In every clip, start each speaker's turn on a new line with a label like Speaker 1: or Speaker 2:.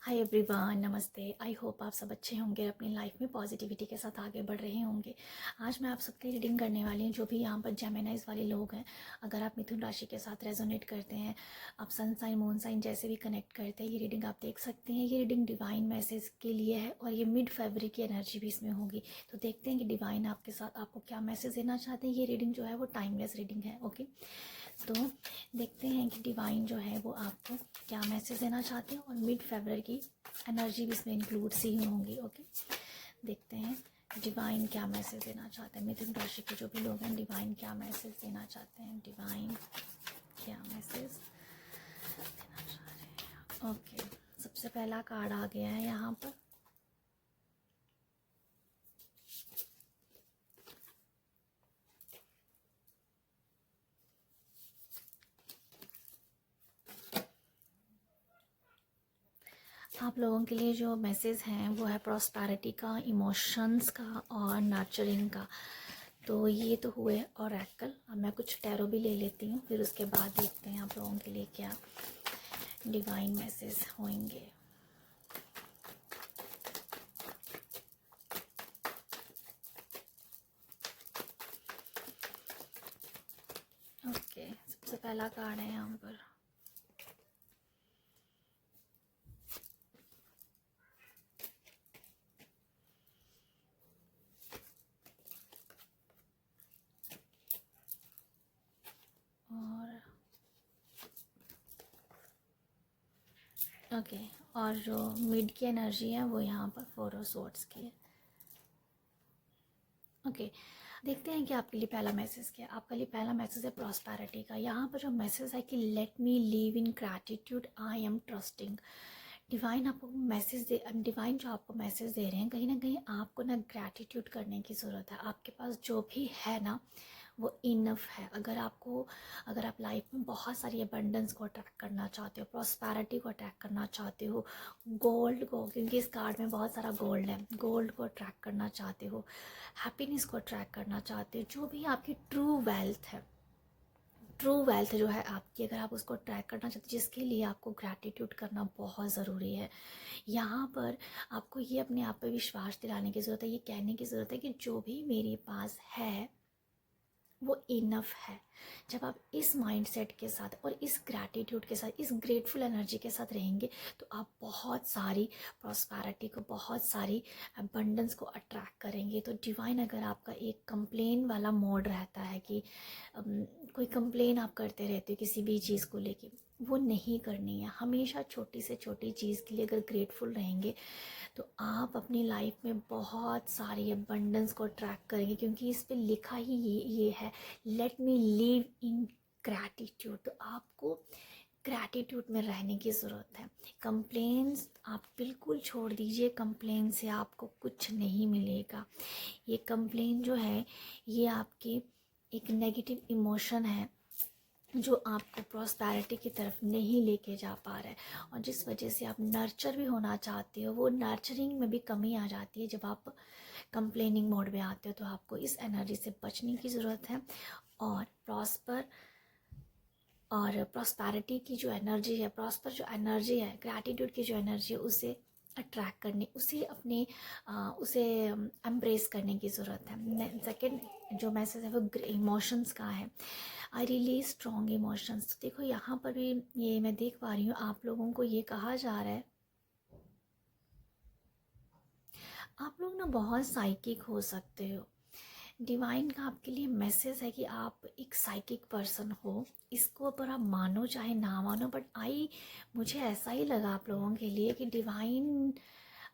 Speaker 1: Hi everyone, नमस्ते। I hope आप सब अच्छे होंगे, अपनी लाइफ में पॉजिटिविटी के साथ आगे बढ़ रहे होंगे। आज मैं आप सबकी रीडिंग करने वाली हूँ, जो भी यहाँ पर जेमिनाइज वाले लोग हैं। अगर आप मिथुन राशि के साथ रेजोनेट करते हैं, आप सन साइन मून साइन जैसे भी कनेक्ट करते हैं, ये रीडिंग आप देख सकते हैं। ये रीडिंग डिवाइन मैसेज के लिए है और ये मिड फरवरी की एनर्जी भी इसमें होगी। तो देखते हैं कि डिवाइन आपके साथ आपको क्या मैसेज देना चाहते हैं। ये रीडिंग जो है वो टाइमलेस रीडिंग है। ओके, तो देखते हैं कि डिवाइन जो है वो आपको क्या मैसेज देना चाहते हैं और मिड फेब्रुअरी की एनर्जी भी इसमें इंक्लूड सी होंगी। ओके, देखते हैं डिवाइन क्या मैसेज देना चाहते हैं। मिथुन राशि के जो भी लोग हैं, डिवाइन क्या मैसेज देना चाहते हैं, डिवाइन क्या मैसेज देना चाह रहे हैं। ओके, सबसे पहला कार्ड आ गया है यहाँ पर। आप लोगों के लिए जो मैसेज हैं वो है प्रॉस्पेरिटी का, इमोशंस का और नर्चरिंग का। तो ये तो हुए ऑरेकल। अब मैं कुछ टैरो भी ले लेती हूँ, फिर उसके बाद देखते हैं आप लोगों के लिए क्या डिवाइन मैसेज होंगे। ओके, सबसे पहला कार्ड है यहाँ पर। ओके, और जो मिड की एनर्जी है वो यहाँ पर फोर ऑफ स्वॉर्ड्स की है। ओके, देखते हैं कि आपके लिए पहला मैसेज क्या है। आपके लिए पहला मैसेज है प्रॉस्पेरिटी का। यहाँ पर जो मैसेज है कि let me live in gratitude, I am trusting. Divine आपको मैसेज दे डिवाइन जो आपको मैसेज दे रहे हैं, कहीं ना कहीं आपको ना ग्रैटिट्यूड करने की ज़रूरत है। आपके पास जो भी है ना वो इनफ है। अगर आप लाइफ में बहुत सारी अबंडेंस को अट्रैक्ट करना चाहते हो, प्रॉस्पेरिटी को अट्रैक्ट करना चाहते हो, गोल्ड को, क्योंकि इस कार्ड में बहुत सारा गोल्ड है, गोल्ड को अट्रैक्ट करना चाहते हो, हैप्पीनेस को अट्रैक्ट करना चाहते हो, जो भी आपकी ट्रू वेल्थ है, ट्रू वेल्थ जो है आपकी, अगर आप उसको ट्रैक करना चाहते हैं, जिसके लिए आपको ग्रैटिट्यूड करना बहुत ज़रूरी है। यहाँ पर आपको ये अपने आप पे विश्वास दिलाने की ज़रूरत है, ये कहने की ज़रूरत है कि जो भी मेरे पास है वो इनफ है। जब आप इस माइंडसेट के साथ और इस ग्रैटिट्यूड के साथ, इस ग्रेटफुल एनर्जी के साथ रहेंगे, तो आप बहुत सारी प्रॉस्पेरिटी को, बहुत सारी अबंडेंस को अट्रैक्ट करेंगे। तो डिवाइन, अगर आपका एक कंप्लेन वाला मोड रहता है कि कोई कंप्लेन आप करते रहते हो किसी भी चीज़ को लेके, वो नहीं करनी है। हमेशा छोटी से छोटी चीज़ के लिए अगर ग्रेटफुल रहेंगे तो आप अपनी लाइफ में बहुत सारी अबंडेंस को ट्रैक करेंगे, क्योंकि इस पे लिखा ही ये है, let me live in gratitude. तो आपको ग्रैटिट्यूड में रहने की ज़रूरत है। कंप्लेंट्स आप बिल्कुल छोड़ दीजिए, कंप्लेन से आपको कुछ नहीं मिलेगा। ये कंप्लेन जो है ये आपकी एक नेगेटिव इमोशन है जो आपको प्रॉस्पेरिटी की तरफ नहीं लेके जा पा रहा है, और जिस वजह से आप नर्चर भी होना चाहते हो, वो नर्चरिंग में भी कमी आ जाती है। जब आप कंप्लेनिंग मोड में आते हो तो आपको इस एनर्जी से बचने की ज़रूरत है। और प्रॉस्पेरिटी की जो एनर्जी है, प्रॉस्पर जो एनर्जी है, ग्रैटिट्यूड की जो एनर्जी है, उसे अट्रैक्ट करने, उसे एम्ब्रेस करने की ज़रूरत है। सेकेंड जो मैसेज है वो इमोशंस का है। I really strong emotions. तो देखो यहाँ पर भी ये मैं देख पा रही हूँ, आप लोगों को ये कहा जा रहा है, आप लोग ना बहुत साइकिक हो सकते हो। डिवाइन का आपके लिए मैसेज है कि आप एक साइकिक पर्सन हो। इसको पर आप मानो चाहे ना मानो, बट मुझे ऐसा ही लगा आप लोगों के लिए कि डिवाइन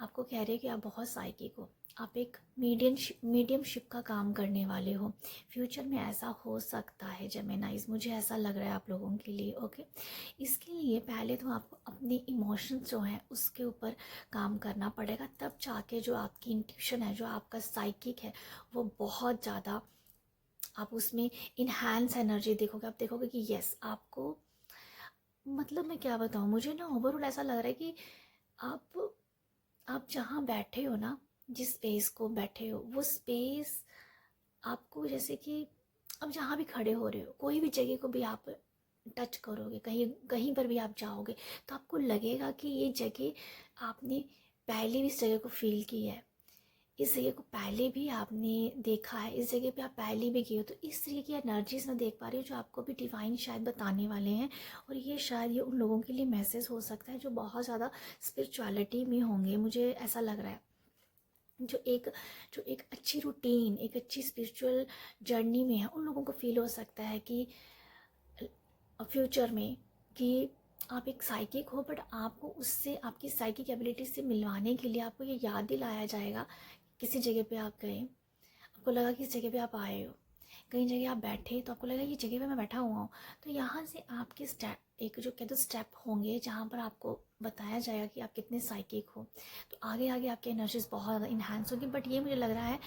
Speaker 1: आपको कह रहे हैं कि आप बहुत साइकिक हो, आप एक मीडियमशिप का काम करने वाले हो। फ्यूचर में ऐसा हो सकता है जेमिनाइज, मुझे ऐसा लग रहा है आप लोगों के लिए। ओके, इसके लिए पहले तो आपको अपने इमोशंस जो हैं उसके ऊपर काम करना पड़ेगा, तब जाके जो आपकी इंट्यूशन है, जो आपका साइकिक है, वो बहुत ज़्यादा आप उसमें इनहैंस एनर्जी देखोगे। आप देखोगे कि यस, आपको, मतलब मैं क्या बताऊँ, मुझे ना ओवरऑल ऐसा लग रहा है कि आप जहाँ बैठे हो ना, जिस स्पेस को बैठे हो, वो स्पेस आपको, जैसे कि अब जहाँ भी खड़े हो रहे हो, कोई भी जगह को भी आप टच करोगे, कहीं कहीं पर भी आप जाओगे तो आपको लगेगा कि ये जगह आपने पहले भी इस जगह को फील किया है, इस जगह को पहले भी आपने देखा है, इस जगह पे आप पहले भी गए हो। तो इस तरीके की एनर्जीज मैं देख पा रही हूँ जो आपको भी डिवाइन शायद बताने वाले हैं। और ये शायद ये उन लोगों के लिए मैसेज हो सकता है जो बहुत ज़्यादा स्पिरिचुअलिटी में होंगे, मुझे ऐसा लग रहा है। जो एक अच्छी रूटीन, एक अच्छी स्पिरिचुअल जर्नी में है, उन लोगों को फील हो सकता है कि फ्यूचर में कि आप एक साइकिक हो, बट आपको उससे, आपकी साइकिक एबिलिटी से मिलवाने के लिए आपको ये याद दिलाया जाएगा। किसी जगह पे आप गए, आपको लगा कि इस जगह पे आप आए हो, कहीं जगह आप बैठे तो आपको लगा ये जगह पे मैं बैठा हुआ हूँ, तो यहाँ से आपके स्टेप, एक जो कहते स्टेप होंगे जहाँ पर आपको बताया जाएगा कि आप कितने साइकिक हो। तो आगे आगे आपकी एनर्जीज बहुत ज़्यादा इन्हांस होगी। बट ये मुझे लग रहा है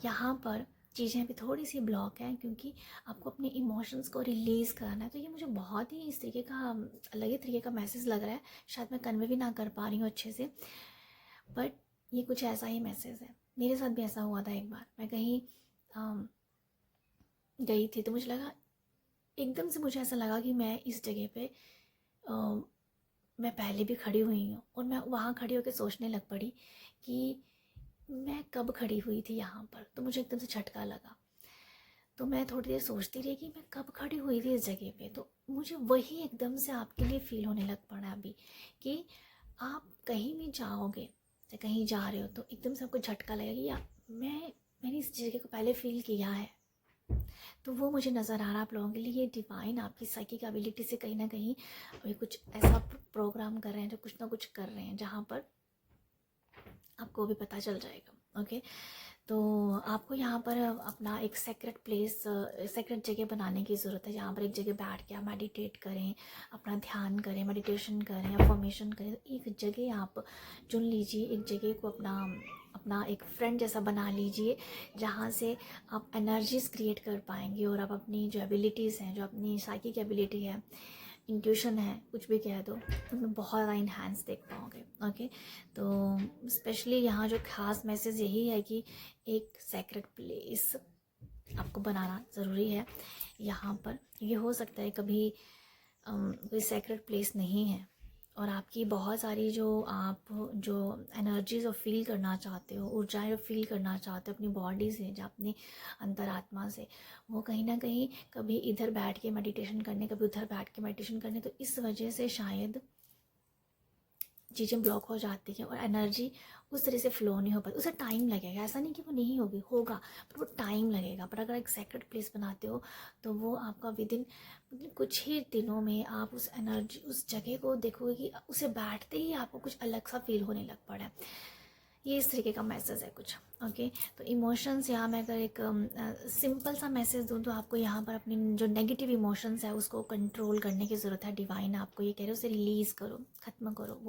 Speaker 1: यहाँ पर चीज़ें अभी थोड़ी सी ब्लॉक हैं, क्योंकि आपको अपने इमोशंस को रिलीज़ करना है। तो ये मुझे बहुत ही इस तरीके का अलग ही तरीके का मैसेज लग रहा है, शायद मैं कन्वे भी ना कर पा रही हूँ अच्छे से, बट ये कुछ ऐसा ही मैसेज है। मेरे साथ भी ऐसा हुआ था एक बार, मैं कहीं गई थी तो मुझे लगा, एकदम से मुझे ऐसा लगा कि मैं इस जगह पे मैं पहले भी खड़ी हुई हूँ, और मैं वहाँ खड़ी होकर सोचने लग पड़ी कि मैं कब खड़ी हुई थी यहाँ पर। तो मुझे एकदम से झटका लगा, तो मैं थोड़ी देर सोचती रही कि मैं कब खड़ी हुई थी इस जगह पे। तो मुझे वही एकदम से आपके लिए फील होने लग पड़ा अभी, कि आप कहीं भी जाओगे या कहीं जा रहे हो तो एकदम से आपको झटका लगेगा कि यार मैंने इस जगह को पहले फील किया है। तो वो मुझे नज़र आ रहा है आप लोगों के लिए, ये डिवाइन आपकी साइकिक एबिलिटी से कहीं ना कहीं अभी कुछ ऐसा प्रोग्राम कर रहे हैं, जो कुछ ना कुछ कर रहे हैं, जहाँ पर आपको भी पता चल जाएगा। ओके, तो आपको यहाँ पर अपना एक सेक्रेट प्लेस, सेक्रेट जगह बनाने की ज़रूरत है, जहाँ पर एक जगह बैठ के आप मेडिटेट करें, अपना ध्यान करें, मेडिटेशन करें, अफर्मेशन करें। तो एक जगह आप चुन लीजिए, एक जगह को अपना अपना एक फ्रेंड जैसा बना लीजिए, जहाँ से आप एनर्जीज क्रिएट कर पाएंगे, और आप अपनी जो एबिलिटीज़ हैं, जो अपनी साइकिक एबिलिटी है, इंट्यूशन है, कुछ भी कह दो, उनमें बहुत ज़्यादा इन्हांस देख पाओगे। ओके, तो स्पेशली यहाँ जो खास मैसेज यही है कि एक सेक्रेट प्लेस आपको बनाना ज़रूरी है यहाँ पर। ये हो सकता है कभी कोई सेक्रेट प्लेस नहीं है, और आपकी बहुत सारी जो एनर्जीज फील करना चाहते हो, ऊर्जाएं जो फील करना चाहते हो अपनी बॉडी से, जो अपनी अंतरात्मा से, वो कहीं ना कहीं कभी इधर बैठ के मेडिटेशन करने, कभी उधर बैठ के मेडिटेशन करने, तो इस वजह से शायद चीज़ें ब्लॉक हो जाती हैं और एनर्जी उस तरह से फ्लो नहीं हो पाती। उसे टाइम लगेगा, ऐसा नहीं कि वो नहीं होगी, होगा, पर वो टाइम लगेगा। पर अगर एक सेक्रेट प्लेस बनाते हो तो वो आपका विद इन कुछ ही दिनों में आप उस एनर्जी, उस जगह को देखोगे कि उसे बैठते ही आपको कुछ अलग सा फील होने लग पड़ा है। ये इस तरीके का मैसेज है कुछ। ओके, तो इमोशंस, यहाँ मैं अगर एक सिंपल सा मैसेज दूँ तो आपको यहाँ पर अपनी जो नेगेटिव इमोशंस है उसको कंट्रोल करने की ज़रूरत है। डिवाइन आपको ये कह रहे हो उसे रिलीज़ करो, ख़त्म करो।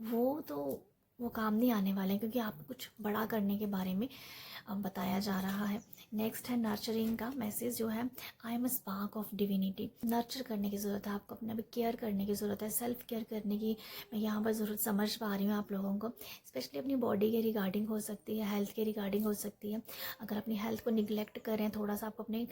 Speaker 1: वो तो वो काम नहीं आने वाले हैं, क्योंकि आपको कुछ बड़ा करने के बारे में बताया जा रहा है। नेक्स्ट है नर्चरिंग का मैसेज, जो है I am a spark of divinity. Nurture करने की ज़रूरत है आपको, अपने केयर करने की ज़रूरत है, सेल्फ केयर करने की मैं यहाँ पर ज़रूरत समझ पा रही हूँ आप लोगों को। स्पेशली अपनी बॉडी के रिगार्डिंग हो सकती है, हेल्थ के रिगार्डिंग हो सकती है। अगर अपनी हेल्थ को निगलेक्ट करें थोड़ा सा, आपको अपने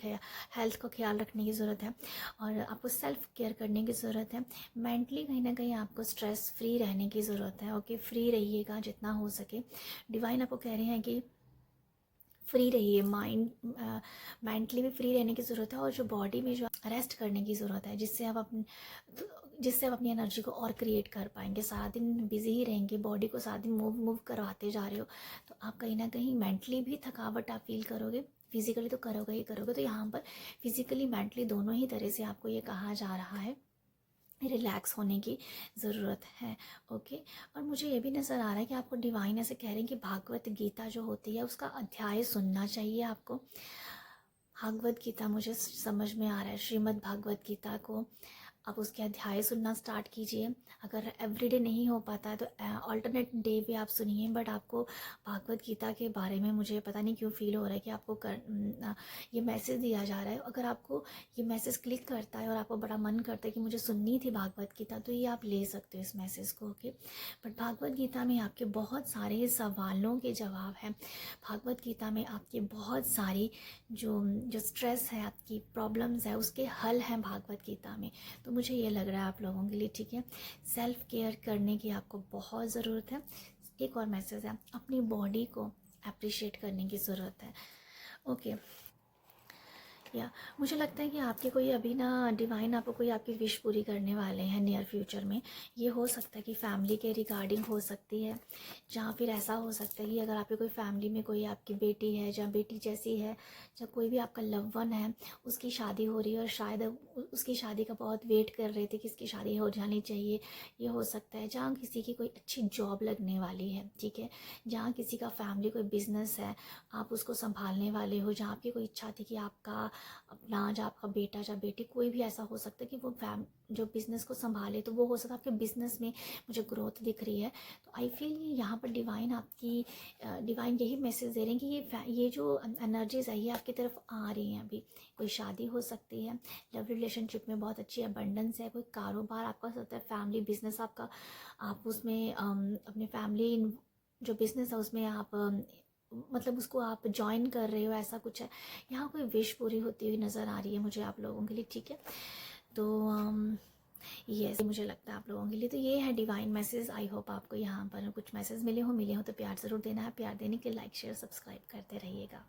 Speaker 1: हेल्थ को ख्याल रखने की ज़रूरत है, और आपको सेल्फ केयर करने की ज़रूरत है। मेंटली कहीं ना कहीं आपको स्ट्रेस फ्री रहने की ज़रूरत है। ओके, फ्री रहिएगा जितना हो सके। डिवाइन आपको कह रहे हैं कि फ्री रहिए, मेंटली भी फ्री रहने की ज़रूरत है, और जो बॉडी में जो रेस्ट करने की ज़रूरत है, जिससे आप अपनी एनर्जी को और क्रिएट कर पाएंगे। सारा दिन बिजी ही रहेंगे, बॉडी को सारा दिन मूव करवाते जा रहे हो, तो आप कहीं ना कहीं मेंटली भी थकावट आप फील करोगे, फिजिकली तो करोगे ही करोगे। तो यहाँ पर फिजिकली मेंटली दोनों ही तरह से आपको ये कहा जा रहा है, रिलैक्स होने की ज़रूरत है। ओके, और मुझे ये भी नज़र आ रहा है कि आपको डिवाइन ऐसे कह रहे हैं कि भागवत गीता जो होती है उसका अध्याय सुनना चाहिए आपको। भागवत गीता मुझे समझ में आ रहा है, श्रीमद् भागवत गीता को आप उसके अध्याय सुनना स्टार्ट कीजिए। अगर एवरीडे नहीं हो पाता है तो ऑल्टरनेट डे भी आप सुनिए, बट आपको भागवत गीता के बारे में मुझे पता नहीं क्यों फील हो रहा है कि आपको ये मैसेज दिया जा रहा है। अगर आपको ये मैसेज क्लिक करता है और आपको बड़ा मन करता है कि मुझे सुननी थी भागवत गीता, तो ये आप ले सकते हो इस मैसेज को, ओके। बट भागवत गीता में आपके बहुत सारे सवालों के जवाब हैं। भागवत गीता में आपकी बहुत सारी जो जो स्ट्रेस है, आपकी प्रॉब्लम्स है, उसके हल हैं भागवत गीता में। तो मुझे ये लग रहा है आप लोगों के लिए, ठीक है। सेल्फ केयर करने की आपको बहुत ज़रूरत है। एक और मैसेज है, अपनी बॉडी को अप्रिशिएट करने की ज़रूरत है, ओके। या मुझे लगता है कि आपके कोई अभी ना डिवाइन आपको कोई आपकी विश पूरी करने वाले हैं नियर फ्यूचर में। ये हो सकता है कि फैमिली के रिगार्डिंग हो सकती है, जहाँ फिर ऐसा हो सकता है कि अगर आपके कोई फैमिली में कोई आपकी बेटी है, जहाँ बेटी जैसी है, जब कोई भी आपका लव वन है, उसकी शादी हो रही है और शायद उसकी शादी का बहुत वेट कर रहे थे कि इसकी शादी हो जानी चाहिए। ये हो सकता है जहाँ किसी की कोई अच्छी जॉब लगने वाली है, ठीक है। जहाँ किसी का फैमिली कोई बिजनेस है, आप उसको संभालने वाले हो। जहाँ आपकी कोई इच्छा थी कि आपका अपना जो आपका बेटा या बेटी कोई भी ऐसा हो सकता है कि वो जो बिज़नेस को संभाले, तो वो हो सकता है आपके बिज़नेस में मुझे ग्रोथ दिख रही है। तो आई फील यहाँ पर डिवाइन आपकी डिवाइन यही मैसेज दे रहे हैं कि ये जो एनर्जीज है ये आपकी तरफ आ रही हैं। अभी कोई शादी हो सकती है, लव रिलेशनशिप में बहुत अच्छी अबंडेंस है, कोई कारोबार आपका हो सकता है, फैमिली बिजनेस आपका, आप उसमें अपने फैमिली जो बिज़नेस है उसमें आप मतलब उसको आप ज्वाइन कर रहे हो, ऐसा कुछ है। यहाँ कोई विश पूरी होती हुई नज़र आ रही है मुझे आप लोगों के लिए, ठीक है। तो ये मुझे लगता है आप लोगों के लिए। तो ये है डिवाइन मैसेज। आई होप आपको यहाँ पर कुछ मैसेज मिले हो तो प्यार ज़रूर देना है। प्यार देने के लिए लाइक शेयर सब्सक्राइब करते रहिएगा।